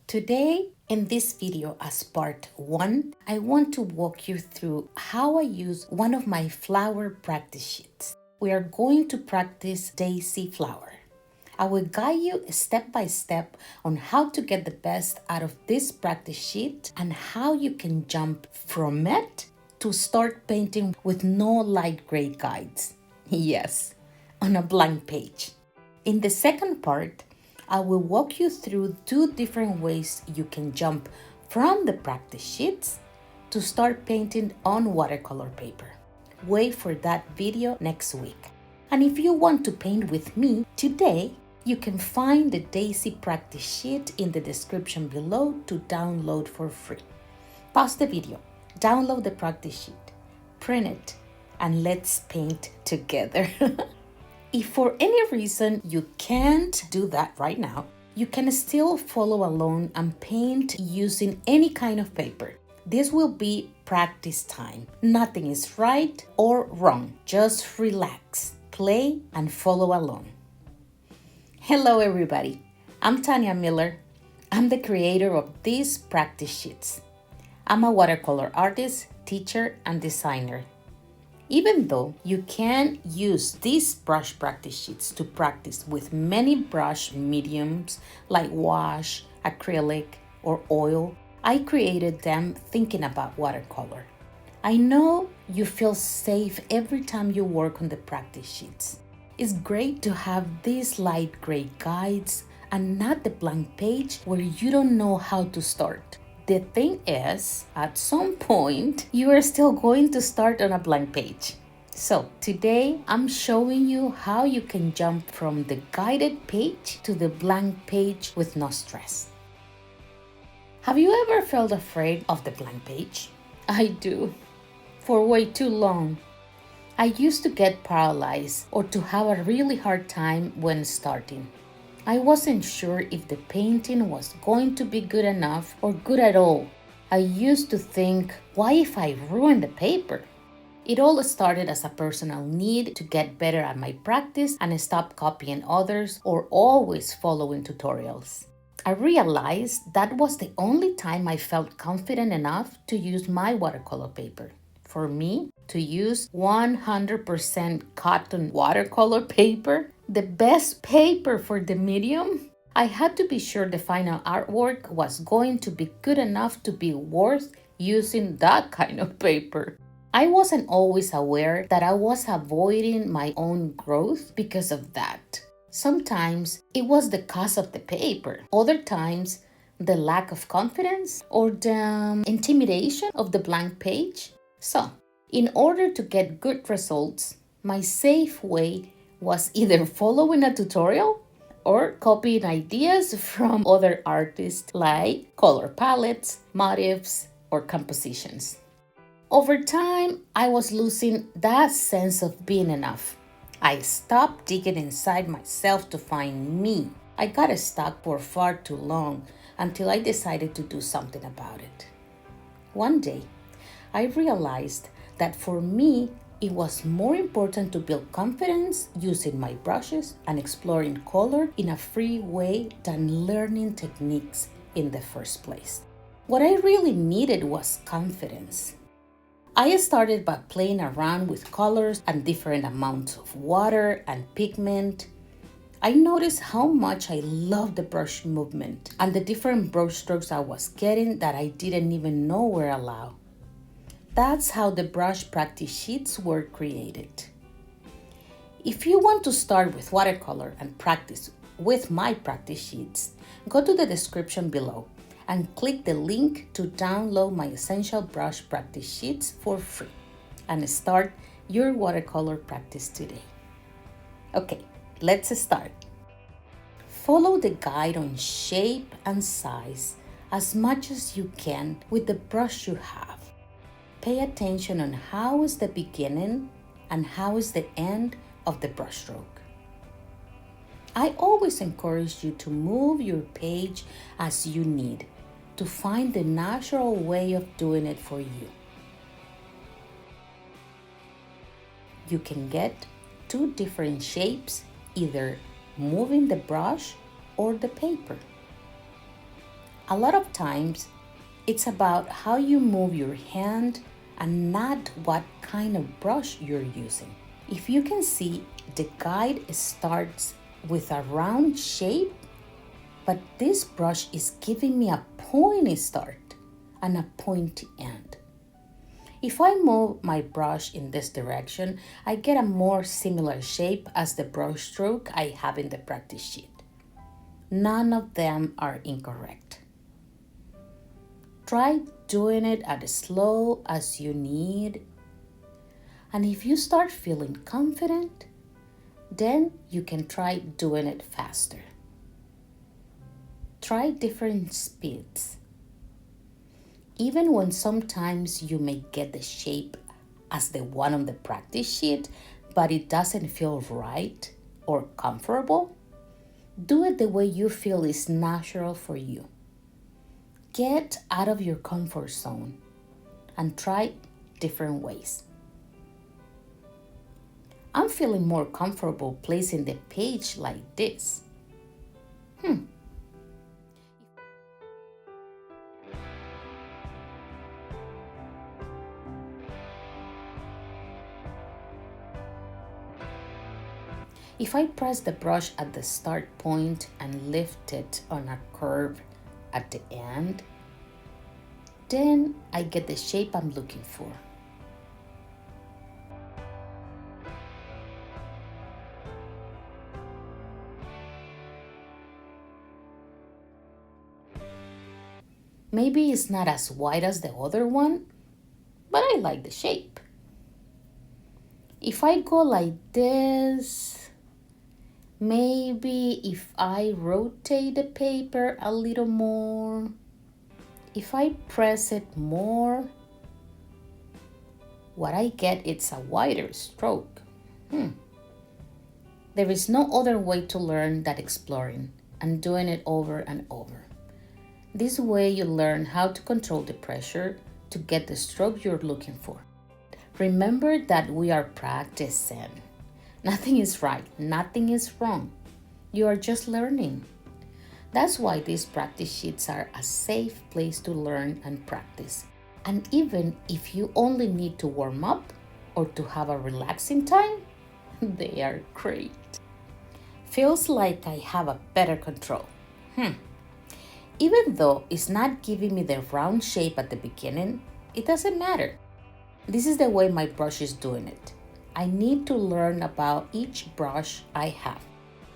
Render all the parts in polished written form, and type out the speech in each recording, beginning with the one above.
Today, in this video as part 1, I want to walk you through how I use one of my flower practice sheets. We are going to practice daisy flower. I will guide you step by step on how to get the best out of this practice sheet and how you can jump from it to start painting with no light gray guides. Yes, on a blank page. In the second part, I will walk you through 2 different ways you can jump from the practice sheets to start painting on watercolor paper. Wait for that video next week. And if you want to paint with me today, you can find the daisy practice sheet in the description below to download for free. Pause the video, download the practice sheet, print it, and let's paint together. If for any reason you can't do that right now, you can still follow along and paint using any kind of paper. This will be practice time. Nothing is right or wrong. Just relax, play, and follow along. Hello everybody, I'm Tanya Miller. I'm the creator of these practice sheets. I'm a watercolor artist, teacher, and designer. Even though you can use these brush practice sheets to practice with many brush mediums like wash, acrylic, or oil, I created them thinking about watercolor. I know you feel safe every time you work on the practice sheets. It's great to have these light gray guides and not the blank page where you don't know how to start. The thing is, at some point, you are still going to start on a blank page. So today, I'm showing you how you can jump from the guided page to the blank page with no stress. Have you ever felt afraid of the blank page? I do, for way too long. I used to get paralyzed or to have a really hard time when starting. I wasn't sure if the painting was going to be good enough or good at all. I used to think, what if I ruin the paper? It all started as a personal need to get better at my practice and stop copying others or always following tutorials. I realized that was the only time I felt confident enough to use my watercolor paper. For me, to use 100% cotton watercolor paper, the best paper for the medium, I had to be sure the final artwork was going to be good enough to be worth using that kind of paper. I wasn't always aware that I was avoiding my own growth because of that. Sometimes it was the cost of the paper. Other times, the lack of confidence or the intimidation of the blank page. So, in order to get good results, my safe way was either following a tutorial or copying ideas from other artists like color palettes, motifs, or compositions. Over time, I was losing that sense of being enough. I stopped digging inside myself to find me. I got stuck for far too long until I decided to do something about it. One day, I realized that for me, it was more important to build confidence using my brushes and exploring color in a free way than learning techniques in the first place. What I really needed was confidence. I started by playing around with colors and different amounts of water and pigment. I noticed how much I loved the brush movement and the different brush strokes I was getting that I didn't even know were allowed. That's how the brush practice sheets were created. If you want to start with watercolor and practice with my practice sheets, go to the description below and click the link to download my essential brush practice sheets for free and start your watercolor practice today. Okay, let's start. Follow the guide on shape and size as much as you can with the brush you have. Pay attention on how is the beginning and how is the end of the brushstroke. I always encourage you to move your page as you need to find the natural way of doing it for you. You can get 2 different shapes, either moving the brush or the paper. A lot of times, it's about how you move your hand and not what kind of brush you're using. If you can see, the guide starts with a round shape, but this brush is giving me a pointy start and a pointy end. If I move my brush in this direction, I get a more similar shape as the brush stroke I have in the practice sheet. None of them are incorrect. Try doing it as slow as you need. And if you start feeling confident, then you can try doing it faster. Try different speeds. Even when sometimes you may get the shape as the one on the practice sheet, but it doesn't feel right or comfortable, do it the way you feel is natural for you. Get out of your comfort zone and try different ways. I'm feeling more comfortable placing the page like this. If I press the brush at the start point and lift it on a curve at the end, then I get the shape I'm looking for. Maybe it's not as wide as the other one, but I like the shape. If I go like this, maybe if I rotate the paper a little more, if I press it more, what I get is a wider stroke. There is no other way to learn than exploring and doing it over and over. This way you learn how to control the pressure to get the stroke you're looking for. Remember that we are practicing. Nothing is right, nothing is wrong. You are just learning. That's why these practice sheets are a safe place to learn and practice. And even if you only need to warm up or to have a relaxing time, they are great. Feels like I have a better control. Even though it's not giving me the round shape at the beginning, it doesn't matter. This is the way my brush is doing it. I need to learn about each brush I have.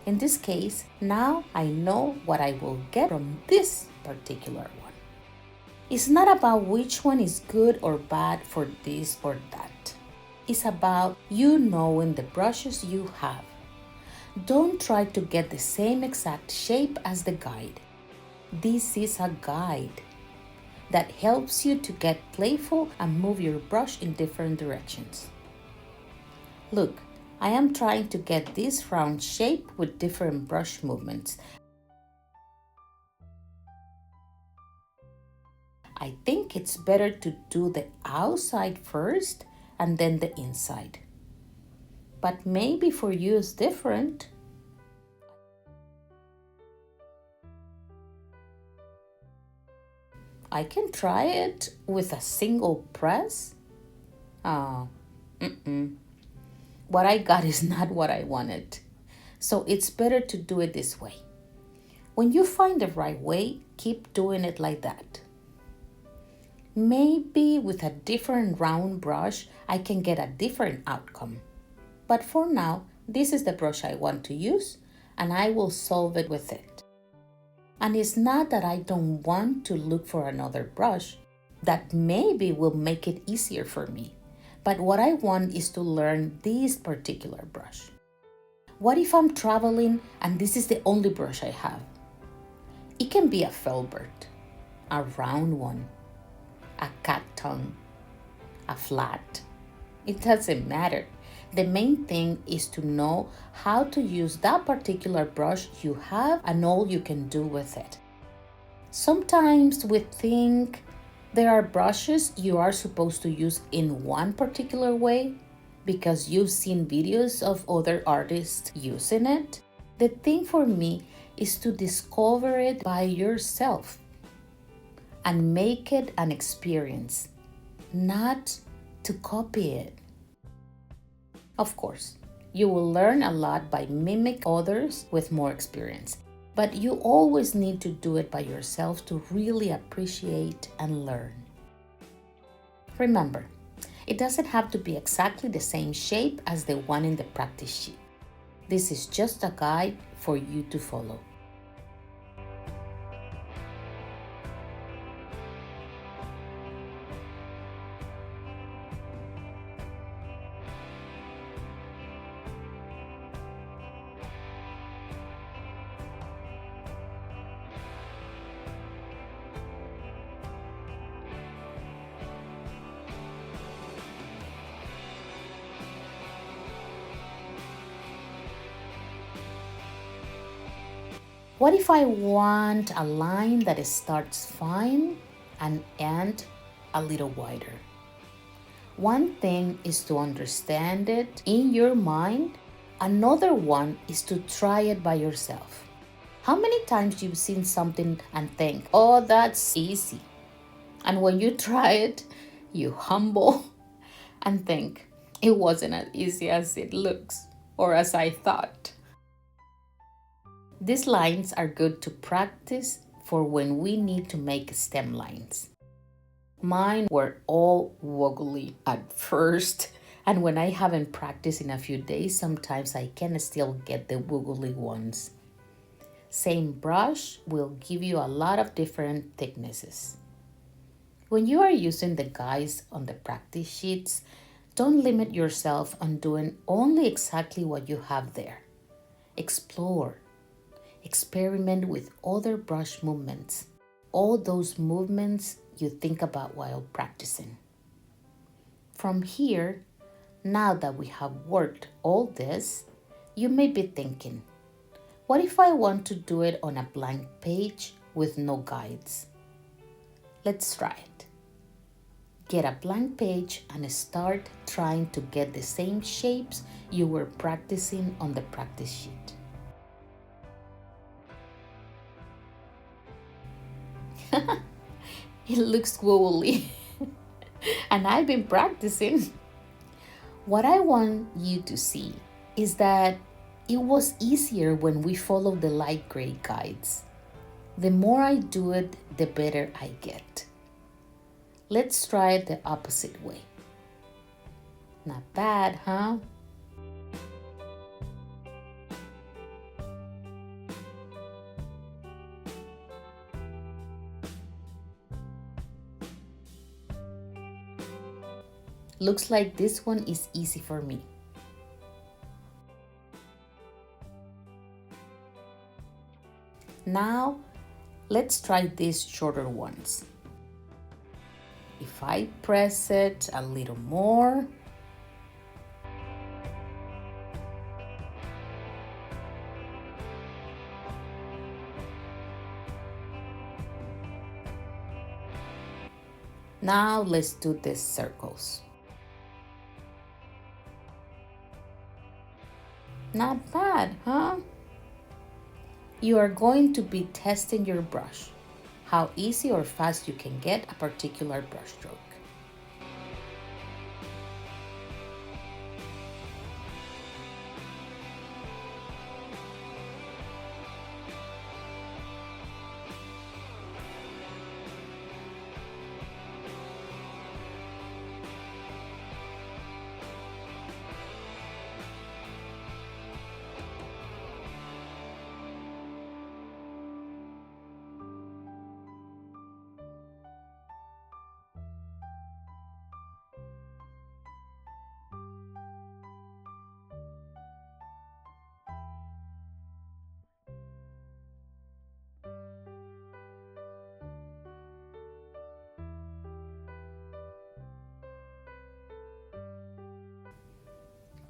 In this case, now I know what I will get from this particular one. It's not about which one is good or bad for this or that. It's about you knowing the brushes you have. Don't try to get the same exact shape as the guide. This is a guide that helps you to get playful and move your brush in different directions. Look, I am trying to get this round shape with different brush movements. I think it's better to do the outside first and then the inside. But maybe for you it's different. I can try it with a single press. What I got is not what I wanted. So it's better to do it this way. When you find the right way, keep doing it like that. Maybe with a different round brush, I can get a different outcome. But for now, this is the brush I want to use, and I will solve it with it. And it's not that I don't want to look for another brush that maybe will make it easier for me. But what I want is to learn this particular brush. What if I'm traveling and this is the only brush I have? It can be a filbert, a round one, a cat tongue, a flat. It doesn't matter. The main thing is to know how to use that particular brush you have and all you can do with it. Sometimes we think there are brushes you are supposed to use in one particular way because you've seen videos of other artists using it. The thing for me is to discover it by yourself. and make it an experience, not to copy it. Of course, you will learn a lot by mimicking others with more experience, but you always need to do it by yourself to really appreciate and learn. Remember, it doesn't have to be exactly the same shape as the one in the practice sheet. This is just a guide for you to follow. What if I want a line that starts fine and ends a little wider? One thing is to understand it in your mind. Another one is to try it by yourself. How many times you've seen something and think, oh, that's easy. And when you try it, you humble and think, it wasn't as easy as it looks or as I thought. These lines are good to practice for when we need to make stem lines. Mine were all wobbly at first, and when I haven't practiced in a few days, sometimes I can still get the wobbly ones. Same brush will give you a lot of different thicknesses. When you are using the guides on the practice sheets, don't limit yourself on doing only exactly what you have there. Explore. Experiment with other brush movements, all those movements you think about while practicing. From here, now that we have worked all this, you may be thinking, what if I want to do it on a blank page with no guides? Let's try it. Get a blank page and start trying to get the same shapes you were practicing on the practice sheet. It looks woolly and I've been practicing. What I want you to see is that it was easier when we followed the light gray guides. The more I do it, the better I get. Let's try it the opposite way. Not bad, huh? Looks like this one is easy for me. Now, let's try these shorter ones. If I press it a little more, now let's do these circles. Not bad, huh? You are going to be testing your brush, how easy or fast you can get a particular brush stroke.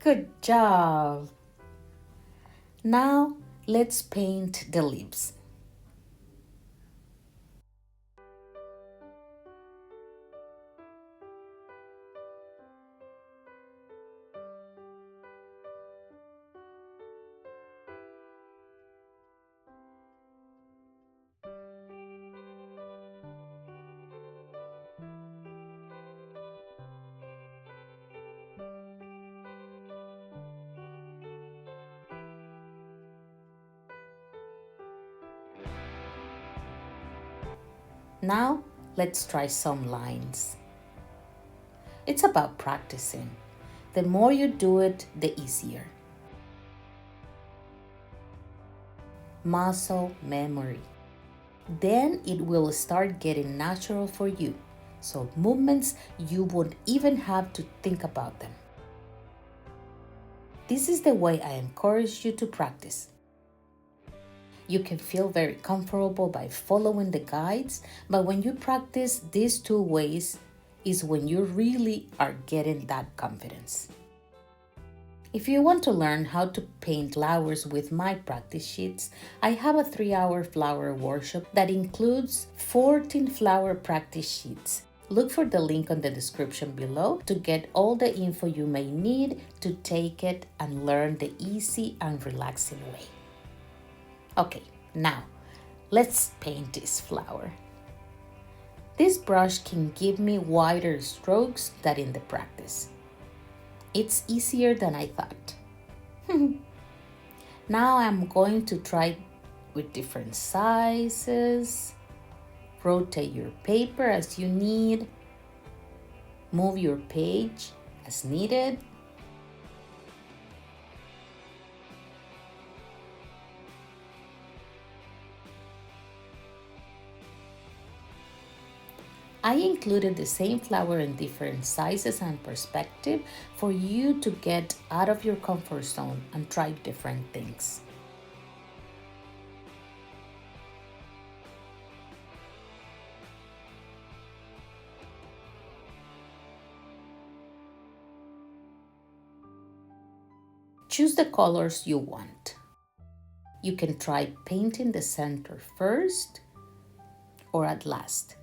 Good job! Now let's paint the leaves. Now, let's try some lines. It's about practicing. The more you do it, the easier. Muscle memory. Then it will start getting natural for you. So movements, you won't even have to think about them. This is the way I encourage you to practice. You can feel very comfortable by following the guides, but when you practice these two ways is when you really are getting that confidence. If you want to learn how to paint flowers with my practice sheets, I have a 3-hour flower workshop that includes 14 flower practice sheets. Look for the link on the description below to get all the info you may need to take it and learn the easy and relaxing way. Okay, now let's paint this flower. This brush can give me wider strokes than in the practice. It's easier than I thought. Now I'm going to try with different sizes. Rotate your paper as you need. Move your page as needed. I included the same flower in different sizes and perspective for you to get out of your comfort zone and try different things. Choose the colors you want. You can try painting the center first or at last.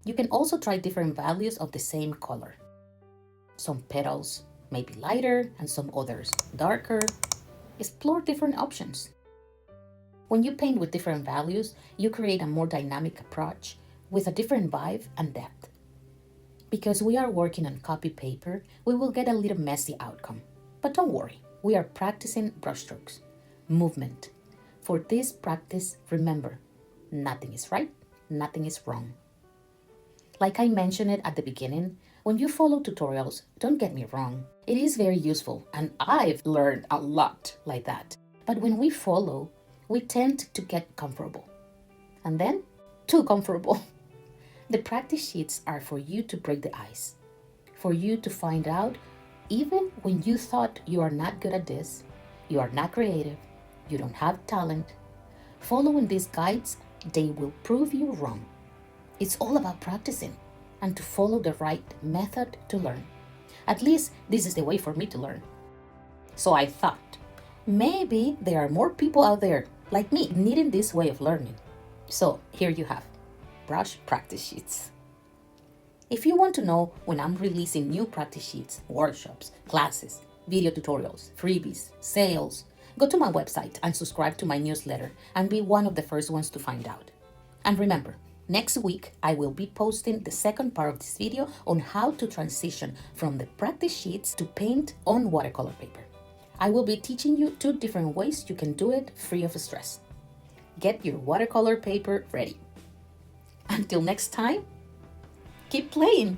You can also try different values of the same color. Some petals may be lighter and some others darker. Explore different options. When you paint with different values, you create a more dynamic approach with a different vibe and depth. Because we are working on copy paper, we will get a little messy outcome. But don't worry, we are practicing brushstrokes, movement. For this practice, remember, nothing is right, nothing is wrong. Like I mentioned it at the beginning, when you follow tutorials, don't get me wrong, it is very useful and I've learned a lot like that. But when we follow, we tend to get comfortable. And then, too comfortable. The practice sheets are for you to break the ice, for you to find out, even when you thought you are not good at this, you are not creative, you don't have talent, following these guides, they will prove you wrong. It's all about practicing and to follow the right method to learn. At least this is the way for me to learn. So I thought, maybe there are more people out there like me needing this way of learning. So here you have brush practice sheets. If you want to know when I'm releasing new practice sheets, workshops, classes, video tutorials, freebies, sales, go to my website and subscribe to my newsletter and be one of the first ones to find out. And remember, next week I will be posting the second part of this video on how to transition from the practice sheets to paint on watercolor paper. I will be teaching you 2 different ways you can do it free of stress. Get your watercolor paper ready. Until next time, keep playing!